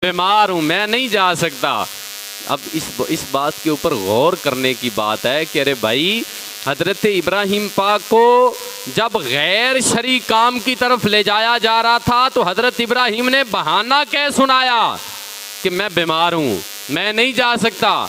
بیمار ہوں، میں نہیں جا سکتا۔ اب اس بات کے اوپر غور کرنے کی بات ہے کہ ارے بھائی، حضرت ابراہیم پاک کو جب غیر شرعی کام کی طرف لے جایا جا رہا تھا تو حضرت ابراہیم نے بہانہ کہہ سنایا کہ میں بیمار ہوں، میں نہیں جا سکتا۔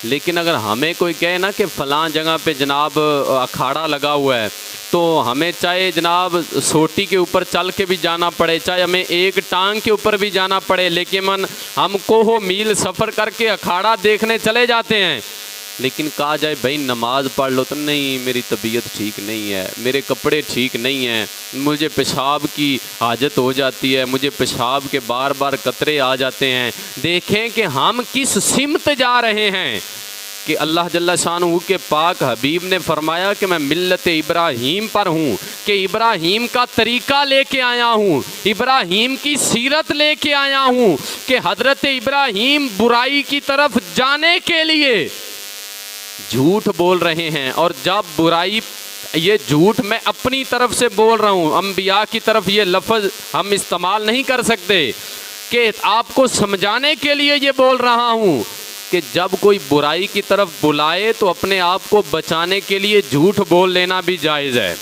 لیکن اگر ہمیں کوئی کہے نا کہ فلاں جگہ پہ جناب اکھاڑا لگا ہوا ہے، تو ہمیں چاہے جناب سوٹی کے اوپر چل کے بھی جانا پڑے، چاہے ہمیں ایک ٹانگ کے اوپر بھی جانا پڑے، لیکن ہم کوہ میل سفر کر کے اکھاڑا دیکھنے چلے جاتے ہیں۔ لیکن کہا جائے بھائی نماز پڑھ لو، تو نہیں، میری طبیعت ٹھیک نہیں ہے، میرے کپڑے ٹھیک نہیں ہیں، مجھے پیشاب کی حاجت ہو جاتی ہے، مجھے پیشاب کے بار بار قطرے آ جاتے ہیں۔ دیکھیں کہ ہم کس سمت جا رہے ہیں کہ اللہ جل شانہ کے پاک حبیب نے فرمایا کہ میں ملت ابراہیم پر ہوں، کہ ابراہیم کا طریقہ لے کے آیا ہوں، ابراہیم کی سیرت لے کے آیا ہوں، کہ حضرت ابراہیم برائی کی طرف جانے کے لیے جھوٹ بول رہے ہیں۔ اور جب برائی، یہ جھوٹ میں اپنی طرف سے بول رہا ہوں، انبیاء کی طرف یہ لفظ ہم استعمال نہیں کر سکتے، کہ آپ کو سمجھانے کے لیے یہ بول رہا ہوں کہ جب کوئی برائی کی طرف بلائے تو اپنے آپ کو بچانے کے لیے جھوٹ بول لینا بھی جائز ہے،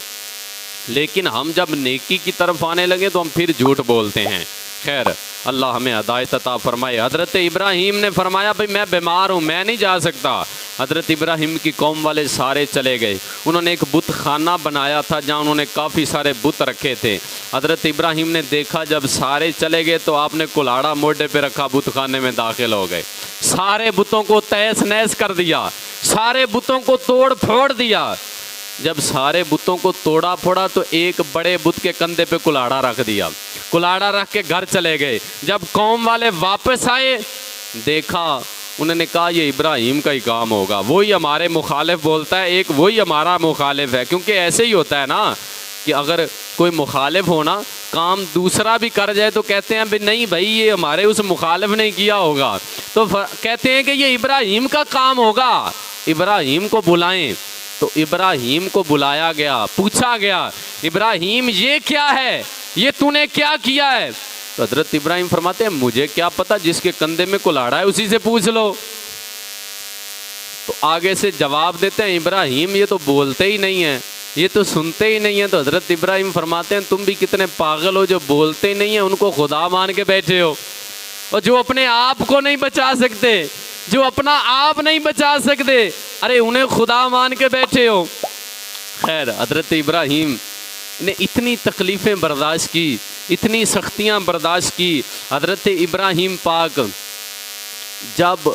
لیکن ہم جب نیکی کی طرف آنے لگے تو ہم پھر جھوٹ بولتے ہیں۔ خیر، اللہ ہمیں ہدایت عطا فرمائے۔ حضرت ابراہیم نے فرمایا بھئی میں بیمار ہوں، میں نہیں جا سکتا۔ حضرت ابراہیم کی قوم والے سارے چلے گئے، انہوں نے ایک بت خانہ بنایا تھا جہاں انہوں نے کافی سارے بت رکھے تھے۔ حضرت ابراہیم نے دیکھا جب سارے چلے گئے تو آپ نے کلاڑا موڈے پہ رکھا، بت خانے میں داخل ہو گئے، سارے بتوں کو تہس نہس کر دیا، سارے بتوں کو توڑ پھوڑ دیا۔ جب سارے بتوں کو توڑا پھوڑا تو ایک بڑے بت کے کندھے پہ کلاڑا رکھ دیا، کلاڑا رکھ کے گھر چلے گئے۔ جب قوم والے واپس آئے، دیکھا، انہوں نے کہا یہ ابراہیم کا ہی کام ہوگا، وہی ہمارے مخالف بولتا ہے، ایک وہی ہمارا مخالف ہے۔ کیونکہ ایسے ہی ہوتا ہے نا کہ اگر کوئی مخالف ہونا کام دوسرا بھی کر جائے تو کہتے ہیں بھی نہیں بھائی یہ ہمارے اس مخالف نے کیا ہوگا، تو کہتے ہیں کہ یہ ابراہیم کا کام ہوگا، ابراہیم کو بلائیں۔ تو ابراہیم کو بلایا گیا، پوچھا گیا ابراہیم یہ کیا ہے، یہ تو نے کیا کیا ہے؟ تو حضرت ابراہیم فرماتے ہیں مجھے کیا پتا، جس کے کندھے میں کلاڑا ہے اسی سے پوچھ لو۔ تو آگے سے جواب دیتے ہیں ابراہیم یہ تو بولتے ہی نہیں ہیں، یہ تو سنتے ہی نہیں ہیں۔ تو حضرت ابراہیم فرماتے ہیں تم بھی کتنے پاگل ہو، جو بولتے ہی نہیں ہیں ان کو خدا مان کے بیٹھے ہو، اور جو اپنے آپ کو نہیں بچا سکتے، جو اپنا آپ نہیں بچا سکتے، ارے انہیں خدا مان کے بیٹھے ہو۔ خیر، حضرت ابراہیم نے اتنی تکلیفیں برداشت کی، اتنی سختیاں برداشت کی۔ حضرت ابراہیم پاک جب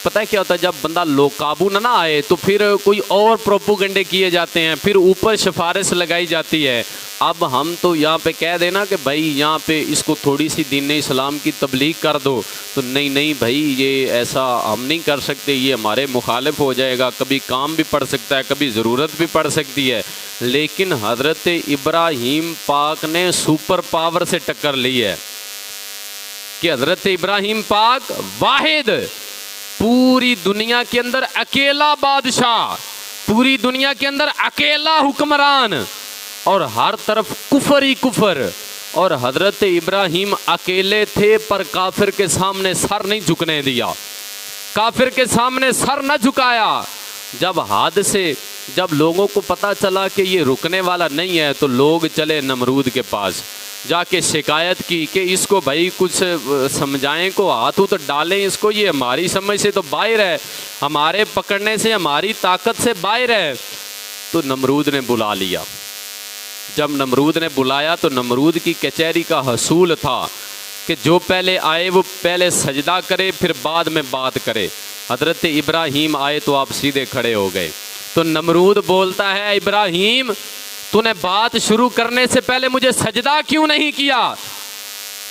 پتہ کیا ہوتا ہے، جب بندہ لو قابو نہ آئے تو پھر کوئی اور پروپوگنڈے کیے جاتے ہیں، پھر اوپر سفارش لگائی جاتی ہے۔ اب ہم تو یہاں پہ کہہ دینا کہ بھائی یہاں پہ اس کو تھوڑی سی دین اسلام کی تبلیغ کر دو، تو نہیں بھائی یہ ایسا ہم نہیں کر سکتے، یہ ہمارے مخالف ہو جائے گا، کبھی کام بھی پڑ سکتا ہے، کبھی ضرورت بھی پڑ سکتی ہے۔ لیکن حضرت ابراہیم پاک نے سپر پاور سے ٹکر لی ہے کہ حضرت ابراہیم پاک واحد، پوری دنیا کے اندر اکیلا بادشاہ، پوری دنیا کے اندر اکیلا حکمران، اور ہر طرف کفر ہی کفر۔ اور حضرت ابراہیم اکیلے تھے پر کافر کے سامنے سر نہیں جھکنے دیا، کافر کے سامنے سر نہ جھکایا۔ جب لوگوں کو پتا چلا کہ یہ رکنے والا نہیں ہے تو لوگ چلے نمرود کے پاس، جا کے شکایت کی کہ اس کو بھائی کچھ سمجھائیں، کو ہاتھ تو ڈالیں اس کو، یہ ہماری سمجھ سے تو باہر ہے، ہمارے پکڑنے سے، ہماری طاقت سے باہر ہے۔ تو نمرود نے بلا لیا۔ جب نمرود نے بلایا تو نمرود کی کچہری کا حصول تھا کہ جو پہلے آئے وہ پہلے سجدہ کرے پھر بعد میں بات کرے۔ حضرت ابراہیم آئے تو آپ سیدھے کھڑے ہو گئے۔ تو نمرود بولتا ہے ابراہیم تو نے بات شروع کرنے سے پہلے مجھے سجدہ کیوں نہیں کیا؟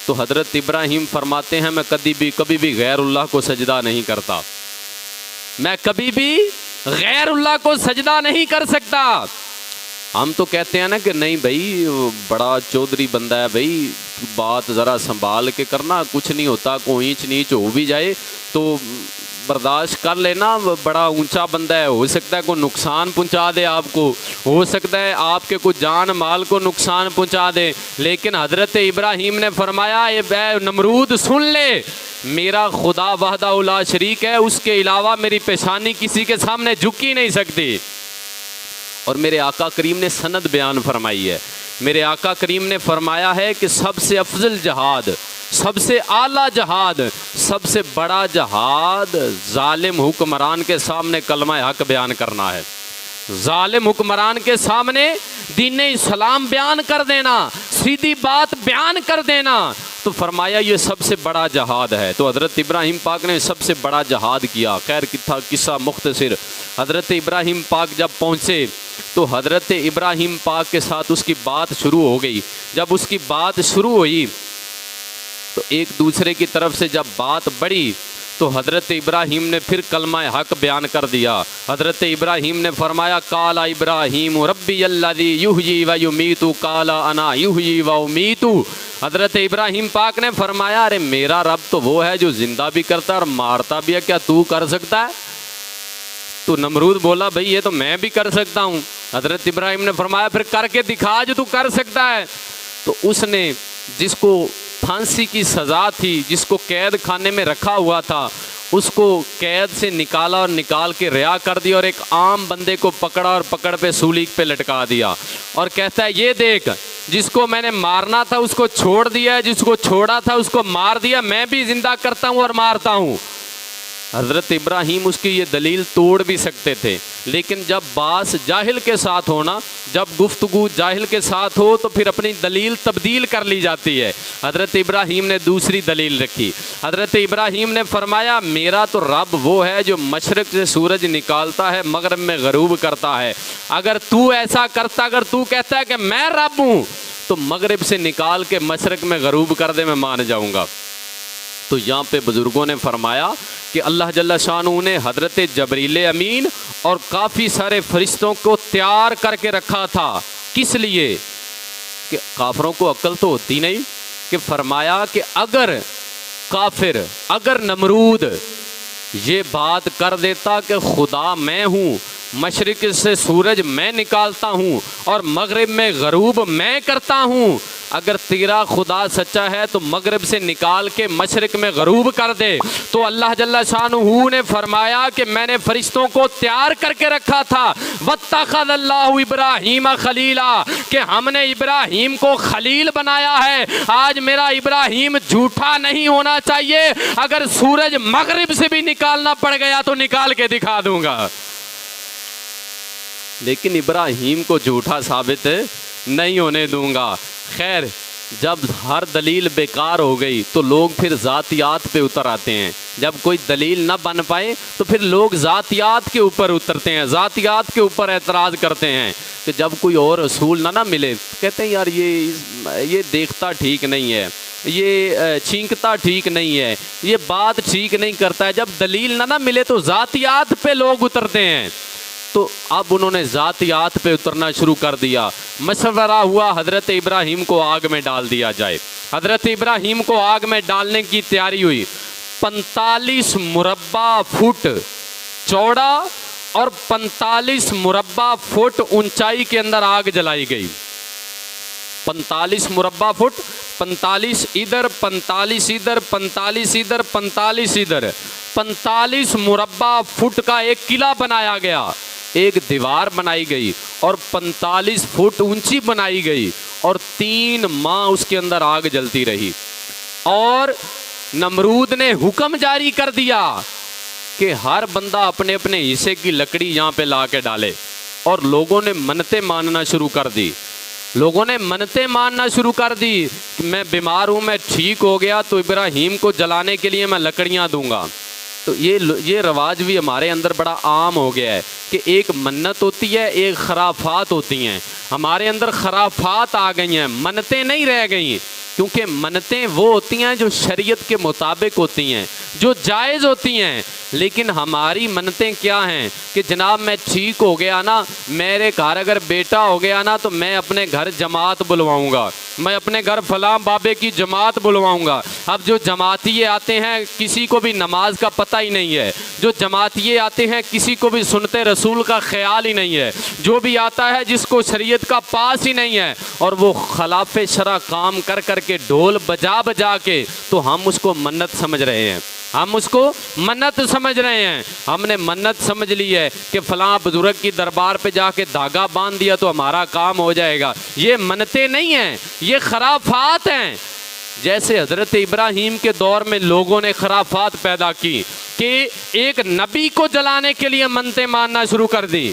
تو حضرت ابراہیم فرماتے ہیں میں کبھی بھی غیر اللہ کو سجدہ نہیں کرتا، میں کبھی بھی غیر اللہ کو سجدہ نہیں کر سکتا۔ ہم تو کہتے ہیں نا کہ نہیں بھائی بڑا چودھری بندہ ہے بھائی، بات ذرا سنبھال کے کرنا، کچھ نہیں ہوتا، کوئی اونچ نیچ ہو بھی جائے تو برداشت کر لینا، بڑا اونچا بندہ ہے، ہو سکتا ہے کوئی نقصان پہنچا دے آپ کو، ہو سکتا ہے آپ کے کوئی جان مال کو نقصان پہنچا دے، لیکن حضرت ابراہیم نے فرمایا اے نمرود سن لے، میرا خدا وحدہ لا شریک ہے، اس کے علاوہ میری پیشانی کسی کے سامنے جھک ہی نہیں سکتی۔ اور میرے آقا کریم نے سند بیان فرمائی ہے، میرے آقا کریم نے فرمایا ہے کہ سب سے افضل جہاد، سب سے اعلیٰ جہاد، سب سے بڑا جہاد ظالم حکمران کے سامنے کلمہ حق بیان کرنا ہے، ظالم حکمران کے سامنے دین اسلام بیان کر دینا، سیدھی بات بیان کر دینا۔ تو فرمایا یہ سب سے بڑا جہاد ہے۔ تو حضرت ابراہیم پاک نے سب سے بڑا جہاد کیا۔ خیر قصہ مختصر، حضرت ابراہیم پاک جب پہنچے تو حضرت ابراہیم پاک کے ساتھ اس کی بات شروع ہو گئی۔ جب اس کی بات شروع ہوئی تو ایک دوسرے کی طرف سے جب بات بڑھی تو حضرت ابراہیم نے پھر کلمہ حق بیان کر دیا۔ حضرت ابراہیم نے فرمایا قال ابراہیم ربی الذی یحیی و یمیت قال انا یحیی و امیت۔ حضرت ابراہیم پاک نے فرمایا ارے میرا رب تو وہ ہے جو زندہ بھی کرتا ہے اور مارتا بھی ہے، کیا تو کر سکتا ہے؟ تو نمرود بولا بھئی یہ تو میں بھی کر سکتا ہوں۔ حضرت ابراہیم نے فرمایا پھر کر کے دکھا جو تو کر سکتا ہے۔ تو اس نے جس کو پھانسی کی سزا تھی، جس کو قید خانے میں رکھا ہوا تھا، اس کو قید سے نکالا اور نکال کے رہا کر دیا، اور ایک عام بندے کو پکڑا اور پکڑ پہ سولی پہ لٹکا دیا، اور کہتا ہے یہ دیکھ جس کو میں نے مارنا تھا اس کو چھوڑ دیا، جس کو چھوڑا تھا اس کو مار دیا، میں بھی زندہ کرتا ہوں اور مارتا ہوں۔ حضرت ابراہیم اس کی یہ دلیل توڑ بھی سکتے تھے، لیکن جب باس جاہل کے ساتھ ہونا، جب گفتگو جاہل کے ساتھ ہو تو پھر اپنی دلیل تبدیل کر لی جاتی ہے۔ حضرت ابراہیم نے دوسری دلیل رکھی۔ حضرت ابراہیم نے فرمایا میرا تو رب وہ ہے جو مشرق سے سورج نکالتا ہے مغرب میں غروب کرتا ہے، اگر تو ایسا کرتا، اگر تو کہتا ہے کہ میں رب ہوں تو مغرب سے نکال کے مشرق میں غروب کر دے، میں مان جاؤں گا۔ تو یہاں پہ بزرگوں نے فرمایا کہ اللہ جل شانہ نے حضرت جبریل امین اور کافی سارے فرشتوں کو تیار کر کے رکھا تھا۔ کس لیے؟ کہ کافروں کو عقل تو ہوتی نہیں، کہ فرمایا کہ اگر کافر، اگر نمرود یہ بات کر دیتا کہ خدا میں ہوں، مشرق سے سورج میں نکالتا ہوں اور مغرب میں غروب میں کرتا ہوں، اگر تیرا خدا سچا ہے تو مغرب سے نکال کے مشرق میں غروب کر دے، تو اللہ جل شانہ نے فرمایا کہ میں نے فرشتوں کو تیار کر کے رکھا تھا۔ واتخذ اللہ ابراہیم خلیلا، کہ ہم نے ابراہیم کو خلیل بنایا ہے۔ آج میرا ابراہیم جھوٹا نہیں ہونا چاہیے، اگر سورج مغرب سے بھی نکالنا پڑ گیا تو نکال کے دکھا دوں گا، لیکن ابراہیم کو جھوٹا ثابت نہیں ہونے دوں گا۔ خیر جب ہر دلیل بیکار ہو گئی تو لوگ پھر ذاتیات پہ اتر آتے ہیں۔ جب کوئی دلیل نہ بن پائے تو پھر لوگ ذاتیات کے اوپر اترتے ہیں، ذاتیات کے اوپر اعتراض کرتے ہیں، کہ جب کوئی اور رسول نہ ملے کہتے ہیں یار یہ دیکھتا ٹھیک نہیں ہے، یہ چھینکتا ٹھیک نہیں ہے، یہ بات ٹھیک نہیں کرتا ہے۔ جب دلیل نہ ملے تو ذاتیات پہ لوگ اترتے ہیں۔ تو اب انہوں نے ذاتیات پہ اترنا شروع کر دیا۔ مشورہ ہوا حضرت ابراہیم کو آگ میں ڈال دیا جائے۔ حضرت ابراہیم کو آگ میں ڈالنے کی تیاری ہوئی۔ 45 مربع فٹ چوڑا اور 45 مربع فٹ اونچائی کے اندر آگ جلائی گئی۔ 45 مربع فٹ، 45 ادھر، 45 ادھر، 45 ادھر، 45 ادھر، 45 مربع فٹ کا ایک قلعہ بنایا گیا، ایک دیوار بنائی گئی اور 45 فٹ اونچی بنائی گئی، اور 3 ماہ اس کے اندر آگ جلتی رہی۔ اور نمرود نے حکم جاری کر دیا کہ ہر بندہ اپنے اپنے حصے کی لکڑی یہاں پہ لا کے ڈالے، اور لوگوں نے منتیں ماننا شروع کر دی۔ لوگوں نے منتیں ماننا شروع کر دی کہ میں بیمار ہوں، میں ٹھیک ہو گیا تو ابراہیم کو جلانے کے لیے میں لکڑیاں دوں گا۔ تو یہ رواج بھی ہمارے اندر بڑا عام ہو گیا ہے کہ ایک منت ہوتی ہے، ایک خرافات ہوتی ہیں۔ ہمارے اندر خرافات آ گئی ہیں، منتیں نہیں رہ گئیں، کیونکہ منتیں وہ ہوتی ہیں جو شریعت کے مطابق ہوتی ہیں، جو جائز ہوتی ہیں۔ لیکن ہماری منتیں کیا ہیں کہ جناب میں ٹھیک ہو گیا نا، میرے گھر اگر بیٹا ہو گیا نا تو میں اپنے گھر جماعت بلواؤں گا، میں اپنے گھر فلاں بابے کی جماعت بلواؤں گا۔ اب جو جماعتیے آتے ہیں کسی کو بھی نماز کا پتہ ہی نہیں ہے، جو جماعتیے آتے ہیں کسی کو بھی سنت رسول کا خیال ہی نہیں ہے، جو بھی آتا ہے جس کو شریعت کا پاس ہی نہیں ہے، اور وہ خلاف شرع کام کر کر کے ڈھول بجا بجا کے، تو ہم اس کو منت سمجھ رہے ہیں، ہم اس کو منت سمجھ رہے ہیں۔ ہم نے منت سمجھ لی ہے کہ فلاں بزرگ کی دربار پہ جا کے دھاگا باندھ دیا تو ہمارا کام ہو جائے گا۔ یہ منتیں نہیں ہیں، یہ خرافات ہیں۔ جیسے حضرت ابراہیم کے دور میں لوگوں نے خرافات پیدا کی کہ ایک نبی کو جلانے کے لیے منتیں ماننا شروع کر دی،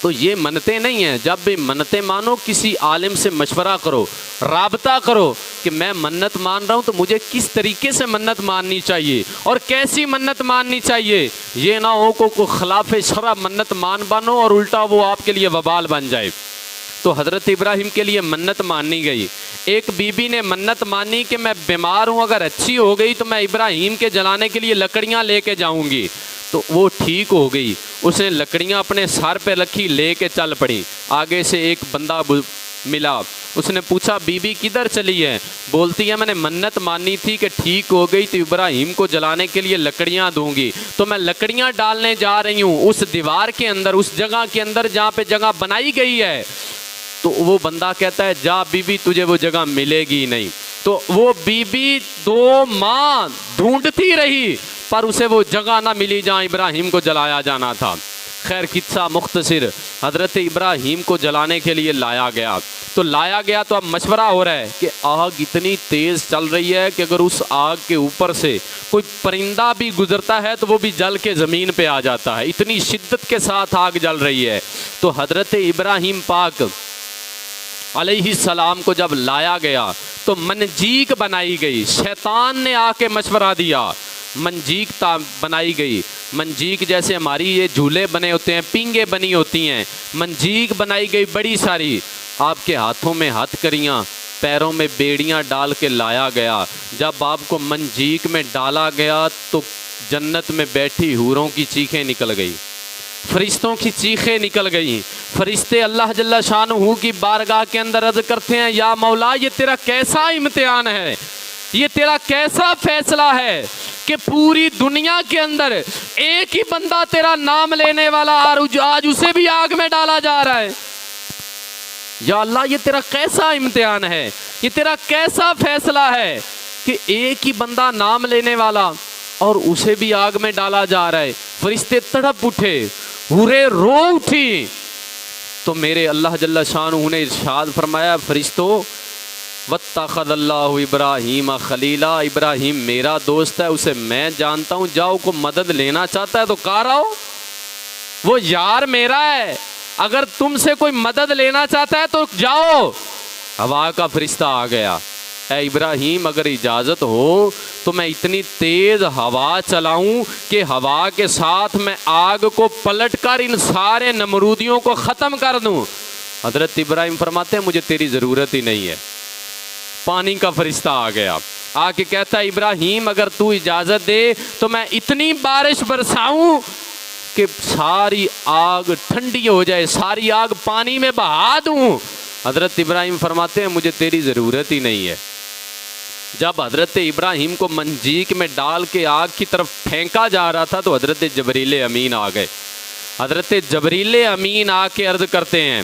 تو یہ منتیں نہیں ہیں۔ جب بھی منتیں مانو کسی عالم سے مشورہ کرو، رابطہ کرو کہ میں منت مان رہا ہوں تو مجھے کس طریقے سے منت ماننی چاہیے اور کیسی منت ماننی چاہیے۔ یہ نہ ہو کو خلاف شرع منت مان بانو اور الٹا وہ آپ کے لیے وبال بن جائے۔ تو حضرت ابراہیم کے لیے منت مانی گئی۔ ایک بی بی نے منت مانی کہ میں بیمار ہوں، اگر اچھی ہو گئی تو میں ابراہیم کے جلانے کے لیے لکڑیاں لے کے جاؤں گی، تو وہ ٹھیک ہو گئی۔ اس نے لکڑیاں اپنے سر پہ رکھی، لے کے چل پڑی۔ آگے سے ایک بندہ ملا، اس نے پوچھا بی بی کدھر چلی ہے؟ بولتی ہے میں نے منت مانی تھی کہ ٹھیک ہو گئی تو ابراہیم کو جلانے کے لیے لکڑیاں دوں گی، تو میں لکڑیاں ڈالنے جا رہی ہوں اس دیوار کے اندر، اس جگہ کے اندر جہاں پہ جگہ بنائی گئی ہے۔ تو وہ بندہ کہتا ہے جا بی بی تجھے وہ جگہ ملے گی نہیں۔ تو وہ بی بی 2 ماہ ڈھونڈتی رہی پر اسے وہ جگہ نہ ملی جہاں ابراہیم کو جلایا جانا تھا۔ خیر قصہ مختصر، حضرت ابراہیم کو جلانے کے لیے لایا گیا، تو لایا گیا تو اب مشورہ ہو رہا ہے کہ آگ اتنی تیز چل رہی ہے کہ اگر اس آگ کے اوپر سے کوئی پرندہ بھی گزرتا ہے تو وہ بھی جل کے زمین پہ آ جاتا ہے، اتنی شدت کے ساتھ آگ جل رہی ہے۔ تو حضرت ابراہیم پاک علیہ السلام کو جب لایا گیا تو منجیک بنائی گئی۔ شیطان نے آ کے مشورہ دیا، منجیک بنائی گئی۔ منجیک جیسے ہماری یہ جھولے بنے ہوتے ہیں، پینگیں بنی ہوتی ہیں، منجیک بنائی گئی بڑی ساری۔ آپ کے ہاتھوں میں ہتھ کریاں، پیروں میں بیڑیاں ڈال کے لایا گیا۔ جب آپ کو منجیک میں ڈالا گیا تو جنت میں بیٹھی حوروں کی چیخیں نکل گئی، فرشتوں کی چیخیں نکل گئیں۔ فرشتے اللہ جل شانہ کی بارگاہ کے اندر عرض کرتے ہیں یا مولا یہ تیرا کیسا امتحان ہے، یہ تیرا کیسا فیصلہ ہے کہ پوری دنیا کے اندر ایک ہی بندہ تیرا نام لینے والا آج اسے بھی آگ میں ڈالا جا رہا ہے۔ یا اللہ یہ تیرا کیسا امتحان ہے، یہ تیرا کیسا فیصلہ ہے کہ ایک ہی بندہ نام لینے والا اور اسے بھی آگ میں ڈالا جا رہا ہے۔ فرشتے تڑپ اٹھے، حوریں رو اٹھی۔ تو میرے اللہ جل شانہ نے ارشاد فرمایا فرشتو واتخذ اللہ ابراہیم خلیلا، ابراہیم میرا دوست ہے، اسے میں جانتا ہوں، جاؤ کو مدد لینا چاہتا ہے تو کہا رہو، وہ یار میرا ہے، اگر تم سے کوئی مدد لینا چاہتا ہے تو جاؤ۔ ہوا کا فرشتہ آ گیا، اے ابراہیم اگر اجازت ہو تو میں اتنی تیز ہوا چلاؤں کہ ہوا کے ساتھ میں آگ کو پلٹ کر ان سارے نمرودیوں کو ختم کر دوں۔ حضرت ابراہیم فرماتے ہیں مجھے تیری ضرورت ہی نہیں ہے۔ پانی کا فرشتہ آ گیا، آ کے کہتا ہے ابراہیم اگر تو اجازت دے تو میں اتنی بارش برساؤں کہ ساری آگ ٹھنڈی ہو جائے، ساری آگ پانی میں بہا دوں۔ حضرت ابراہیم فرماتے ہیں مجھے تیری ضرورت ہی نہیں ہے۔ جب حضرت ابراہیم کو منجیک میں ڈال کے آگ کی طرف پھینکا جا رہا تھا تو حضرت جبریل امین آ گئے۔ حضرت جبریل امین آ کے عرض کرتے ہیں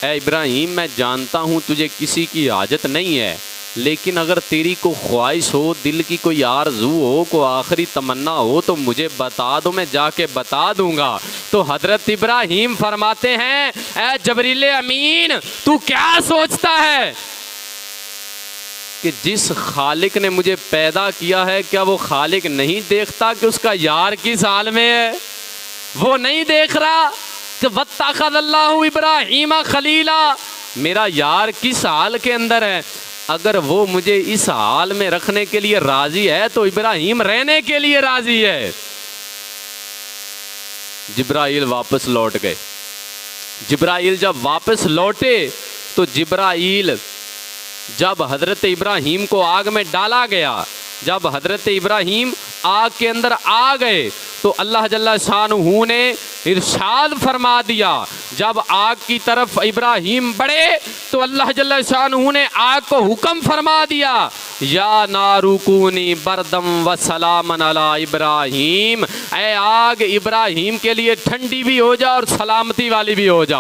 اے ابراہیم میں جانتا ہوں تجھے کسی کی حاجت نہیں ہے، لیکن اگر تیری کو خواہش ہو، دل کی کوئی آرزو ہو، کوئی آخری تمنا ہو تو مجھے بتا دو، میں جا کے بتا دوں گا۔ تو حضرت ابراہیم فرماتے ہیں اے جبریل امین تو کیا سوچتا ہے کہ جس خالق نے مجھے پیدا کیا ہے کیا وہ خالق نہیں دیکھتا کہ اس کا یار کس حال میں ہے؟ وہ نہیں دیکھ رہا کہ واتخذ اللہ ابراہیم خلیلا، میرا یار کس حال کے اندر ہے؟ اگر وہ مجھے اس حال میں رکھنے کے لیے راضی ہے تو ابراہیم رہنے کے لیے راضی ہے۔ جبرائیل واپس لوٹ گئے۔ جبرائیل جب واپس لوٹے تو جبرائیل جب حضرت ابراہیم کو آگ میں ڈالا گیا، جب حضرت ابراہیم آگ کے اندر آ گئے تو اللہ جل شانہ نے ارشاد فرما دیا جب آگ کی طرف ابراہیم بڑھے تو اللہ جل شانہ نے آگ کو حکم فرما دیا یا نارو کونی بردم و سلامن علی ابراہیم، اے آگ ابراہیم کے لیے ٹھنڈی بھی ہو جا اور سلامتی والی بھی ہو جا۔